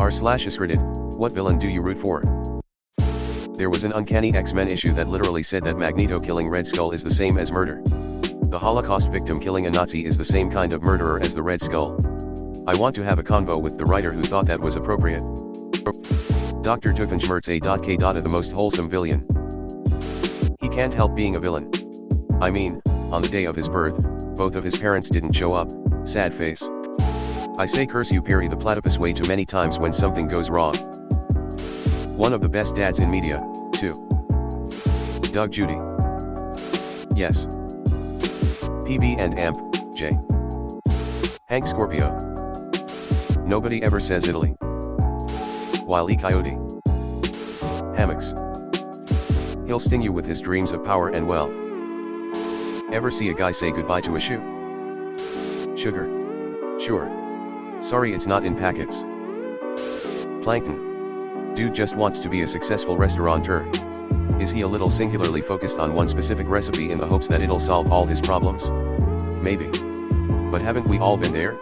r/askreddit, what villain do you root for? There was an uncanny X-Men issue that literally said that Magneto killing Red Skull is the same as murder. The Holocaust victim killing a Nazi is the same kind of murderer as the Red Skull. I want to have a convo with the writer who thought that was appropriate. Dr. Doofenshmirtz the most wholesome villain. He can't help being a villain. I mean, on the day of his birth, both of his parents didn't show up, sad face. I say curse you Perry the platypus way too many times when something goes wrong. One of the best dads in media, too. Doug Judy. Yes. PB and Amp, J. Hank Scorpio. Nobody ever says Italy. Wile E. Coyote. Hammocks. He'll sting you with his dreams of power and wealth. Ever see a guy say goodbye to a shoe? Sugar. Sure. Sorry it's not in packets. Plankton. Dude just wants to be a successful restaurateur. Is he a little singularly focused on one specific recipe in the hopes that it'll solve all his problems? Maybe. But haven't we all been there?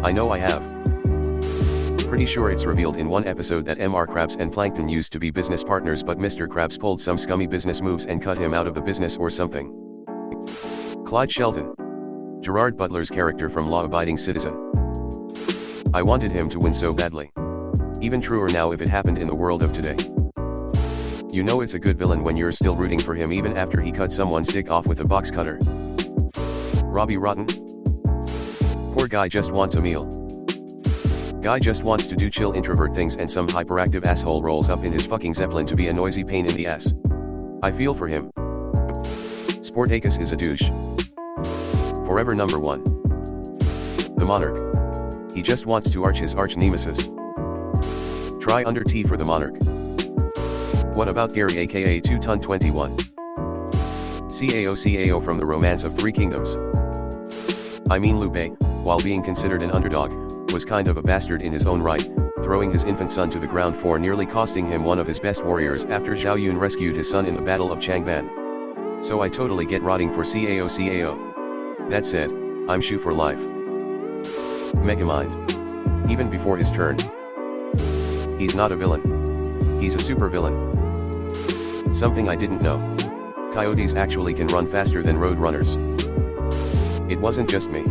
I know I have. Pretty sure it's revealed in one episode that Mr. Krabs and Plankton used to be business partners, but Mr. Krabs pulled some scummy business moves and cut him out of the business or something. Clyde Sheldon. Gerard Butler's character from Law Abiding Citizen. I wanted him to win so badly. Even truer now if it happened in the world of today. You know it's a good villain when you're still rooting for him even after he cut someone's dick off with a box cutter. Robbie Rotten. Poor guy just wants a meal. Guy just wants to do chill introvert things and some hyperactive asshole rolls up in his fucking Zeppelin to be a noisy pain in the ass. I feel for him. Sportacus is a douche. Forever number 1. The Monarch. He just wants to arch his arch nemesis. Try under T for the Monarch. What about Gary aka 2ton21? CAO from the Romance of Three Kingdoms. I mean Liu, while being considered an underdog, was kind of a bastard in his own right, throwing his infant son to the ground for nearly costing him one of his best warriors after Zhao Yun rescued his son in the Battle of Changban. So I totally get rotting for CAO. That said, I'm Shu for life. Megamind. Even before his turn. He's not a villain. He's a supervillain. Something I didn't know. Coyotes actually can run faster than roadrunners. It wasn't just me.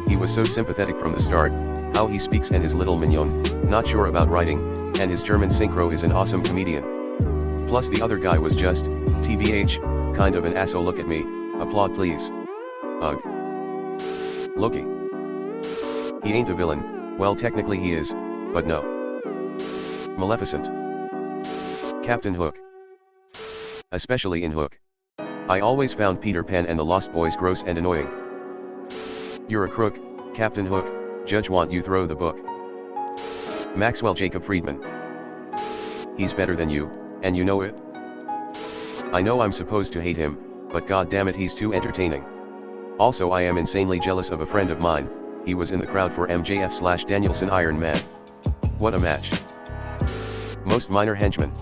He was so sympathetic from the start, how he speaks and his little mignon, not sure about writing, and his German synchro is an awesome comedian. Plus the other guy was just, TBH, kind of an asshole. Look at me, applaud please. Ugh. Loki. He ain't a villain, well technically he is, but no. Maleficent. Captain Hook. Especially in Hook. I always found Peter Pan and the Lost Boys gross and annoying. You're a crook, Captain Hook, judge want you throw the book. Maxwell Jacob Friedman. He's better than you, and you know it? I know I'm supposed to hate him, but god damn it he's too entertaining. Also I am insanely jealous of a friend of mine, he was in the crowd for MJF/Danielson Iron Man. What a match. Most minor henchmen.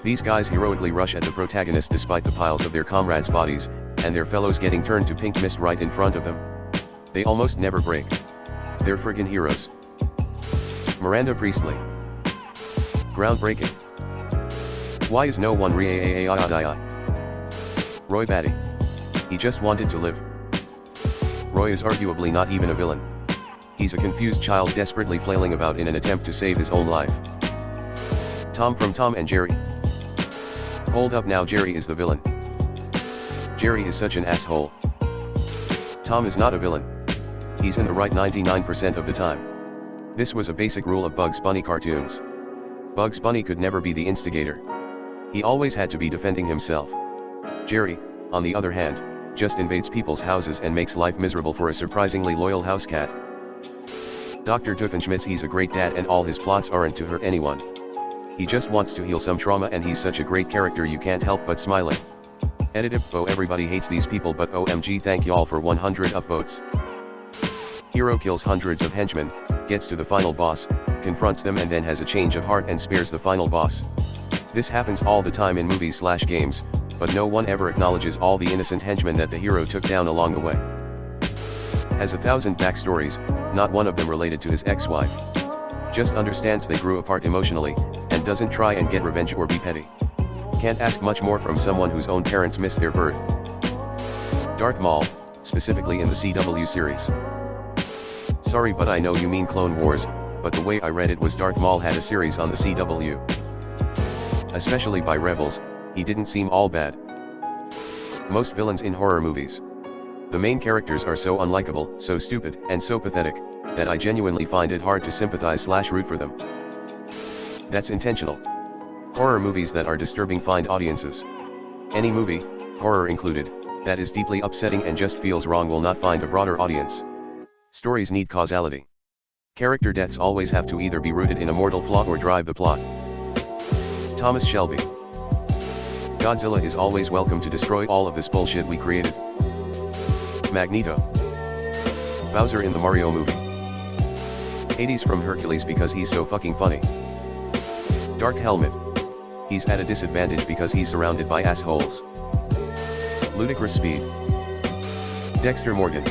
These guys heroically rush at the protagonist despite the piles of their comrades' bodies, and their fellows getting turned to pink mist right in front of them. They almost never break. They're friggin' heroes. Miranda Priestley. Groundbreaking. Why is no one Roy Batty. He just wanted to live. Roy is arguably not even a villain. He's a confused child desperately flailing about in an attempt to save his own life. Tom from Tom and Jerry. Hold up now, Jerry is the villain. Jerry is such an asshole. Tom is not a villain. He's in the right 99% of the time. This was a basic rule of Bugs Bunny cartoons. Bugs Bunny could never be the instigator. He always had to be defending himself. Jerry, on the other hand, just invades people's houses and makes life miserable for a surprisingly loyal house cat. Dr. Doofenshmirtz, he's a great dad and all his plots aren't to hurt anyone. He just wants to heal some trauma and he's such a great character you can't help but smiling. Edited. Oh, everybody hates these people but OMG thank y'all for 100 upvotes. Hero kills hundreds of henchmen, gets to the final boss, confronts them and then has a change of heart and spares the final boss. This happens all the time in movies/games, but no one ever acknowledges all the innocent henchmen that the hero took down along the way. Has 1,000 backstories, not one of them related to his ex-wife. Just understands they grew apart emotionally, and doesn't try and get revenge or be petty. Can't ask much more from someone whose own parents missed their birth. Darth Maul, specifically in the CW series. Sorry, but I know you mean Clone Wars, but the way I read it was Darth Maul had a series on the CW. Especially by Rebels, he didn't seem all bad. Most villains in horror movies. The main characters are so unlikable, so stupid, and so pathetic, that I genuinely find it hard to sympathize/root for them. That's intentional. Horror movies that are disturbing find audiences. Any movie, horror included, that is deeply upsetting and just feels wrong will not find a broader audience. Stories need causality. Character deaths always have to either be rooted in a mortal flaw or drive the plot. Thomas Shelby. Godzilla is always welcome to destroy all of this bullshit we created. Magneto. Bowser in the Mario movie. Hades from Hercules because he's so fucking funny. Dark Helmet. He's at a disadvantage because he's surrounded by assholes. Ludicrous Speed. Dexter Morgan.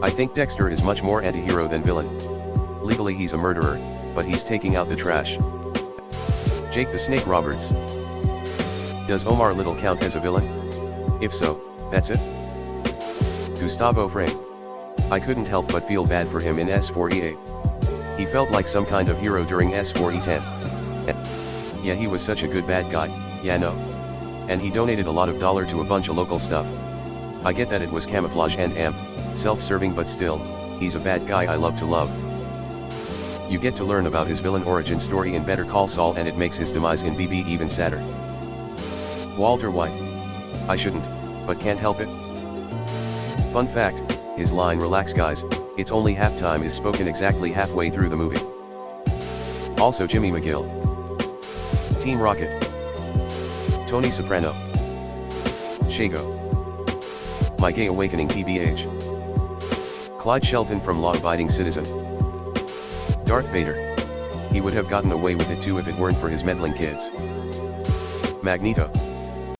I think Dexter is much more anti-hero than villain. Legally he's a murderer, but he's taking out the trash. Jake the Snake Roberts. Does Omar Little count as a villain? If so, that's it. Gustavo Fring. I couldn't help but feel bad for him in S4E8. He felt like some kind of hero during S4E10. Yeah, he was such a good bad guy, yeah no. And he donated a lot of dollar to a bunch of local stuff. I get that it was camouflage and self-serving, but still, he's a bad guy I love to love. You get to learn about his villain origin story in Better Call Saul, and it makes his demise in BB even sadder. Walter White. I shouldn't, but can't help it. Fun fact, his line "Relax guys, it's only halftime" is spoken exactly halfway through the movie. Also Jimmy McGill. Team Rocket. Tony Soprano. Shago. My Gay Awakening TBH. Clyde Shelton from Law Abiding Citizen. Darth Vader. He would have gotten away with it too if it weren't for his meddling kids. Magneto.